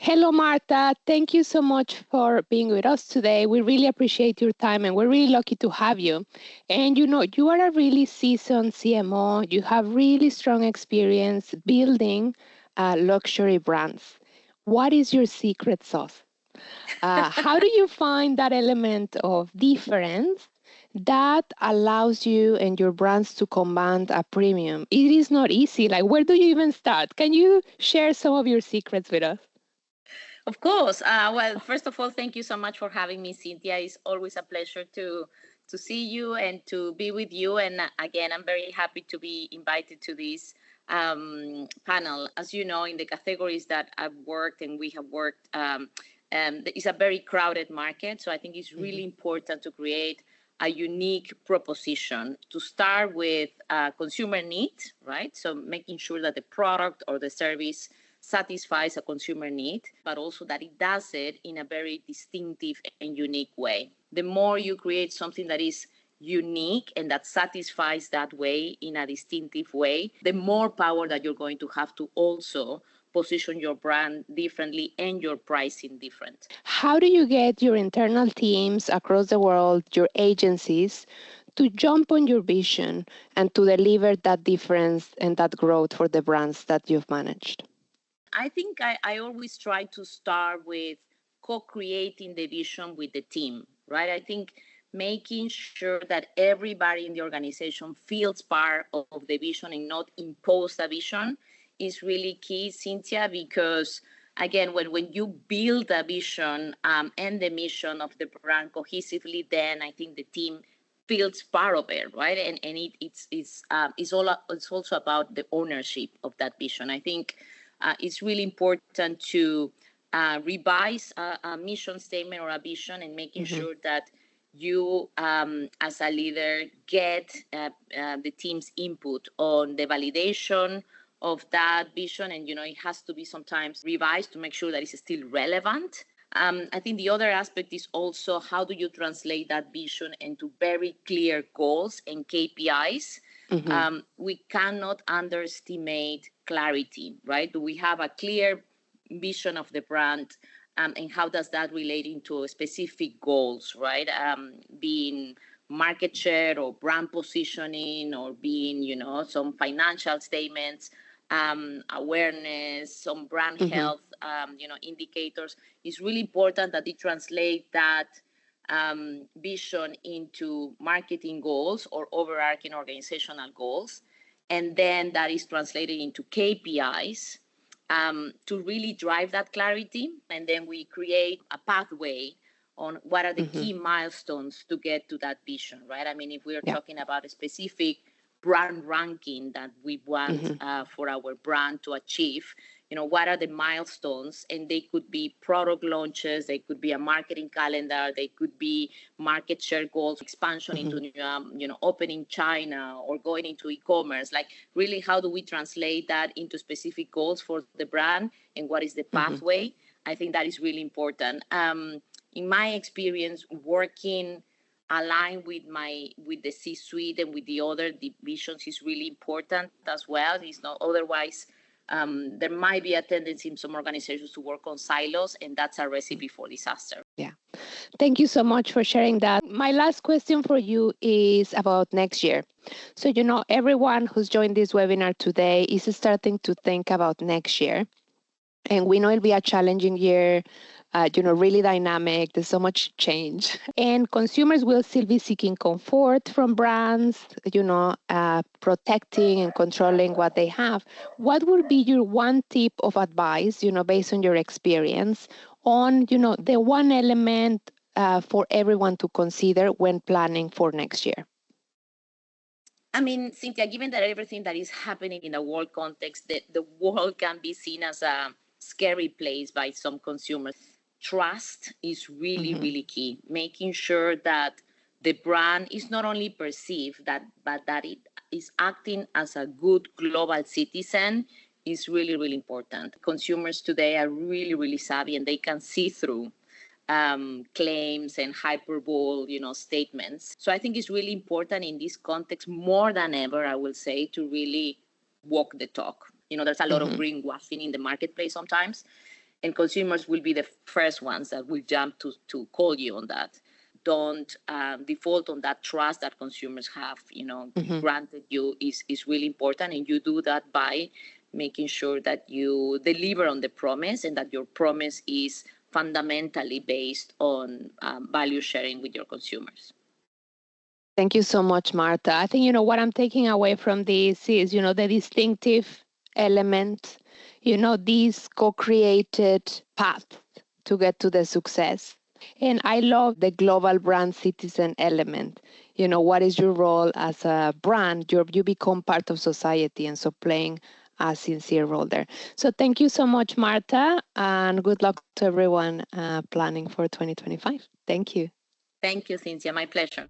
Hello, Martha. Thank you so much for being with us today. We really appreciate your time and we're really lucky to have you. And you are a really seasoned CMO. You have really strong experience building luxury brands. What is your secret sauce? How do you find that element of difference that allows you and your brands to command a premium? It is not easy. Like, where do you even start? Can you share some of your secrets with us? Of course. Well, first of all, thank you so much for having me, Cynthia. It's always a pleasure to see you and to be with you. And again, I'm very happy to be invited to this panel. As you know, in the categories that I've worked and we have worked, it's a very crowded market. So I think it's really important to create a unique proposition to start with consumer need, right? So making sure that the product or the service satisfies a consumer need, but also that it does it in a very distinctive and unique way. The more you create something that is unique and that satisfies that way in a distinctive way, the more power that you're going to have to also position your brand differently and your pricing different. How do you get your internal teams across the world, your agencies, to jump on your vision and to deliver that difference and that growth for the brands that you've managed? I think I always try to start with co-creating the vision with the team, right? I think making sure that everybody in the organization feels part of the vision and not impose a vision is really key, Cynthia, because again, when you build a vision and the mission of the brand cohesively, then I think the team feels part of it, right? And it's also about the ownership of that vision. I think it's really important to revise a mission statement or a vision and making sure that you, as a leader, get the team's input on the validation of that vision. And, it has to be sometimes revised to make sure that it's still relevant. I think the other aspect is also how do you translate that vision into very clear goals and KPIs. We cannot underestimate clarity, right? Do we have a clear vision of the brand? And how does that relate into specific goals, right? Being market share or brand positioning or being, some financial statements, awareness, some brand health, indicators. It's really important that they translate that vision into marketing goals or overarching organizational goals. And then that is translated into KPIs to really drive that clarity. And then we create a pathway on what are the key milestones to get to that vision, right? I mean, if we're talking about a specific brand ranking that we want for our brand to achieve, what are the milestones? And they could be product launches, they could be a marketing calendar, they could be market share goals, expansion into, opening China or going into e-commerce. Like, really, how do we translate that into specific goals for the brand and what is the pathway? I think that is really important. In my experience, working aligned with the C-suite and with the other divisions is really important as well. It's not otherwise. There might be a tendency in some organizations to work on silos, and that's a recipe for disaster. Yeah. Thank you so much for sharing that. My last question for you is about next year. So, everyone who's joined this webinar today is starting to think about next year. And we know it'll be a challenging year, really dynamic. There's so much change. And consumers will still be seeking comfort from brands, protecting and controlling what they have. What would be your one tip of advice, based on your experience on, the one element for everyone to consider when planning for next year? I mean, Cynthia, given that everything that is happening in a world context, the world can be seen as a scary place by some consumers. Trust is really, really key. Making sure that the brand is not only perceived, but that it is acting as a good global citizen is really, really important. Consumers today are really, really savvy and they can see through claims and hyperbole, statements. So I think it's really important in this context, more than ever, I will say, to really walk the talk. There's a lot of greenwashing in the marketplace sometimes. and consumers will be the first ones that will jump to call you on that. Don't default on that trust that consumers have, granted you is really important. And you do that by making sure that you deliver on the promise and that your promise is fundamentally based on value sharing with your consumers. Thank you so much, Martha. I think, what I'm taking away from this is, the distinctive element, these co-created paths to get to the success. And I love the global brand citizen element. What is your role as a brand? You become part of society, and so playing a sincere role there. So thank you so much, Martha, and good luck to everyone planning for 2025. Thank you. Thank you, Cynthia. My pleasure.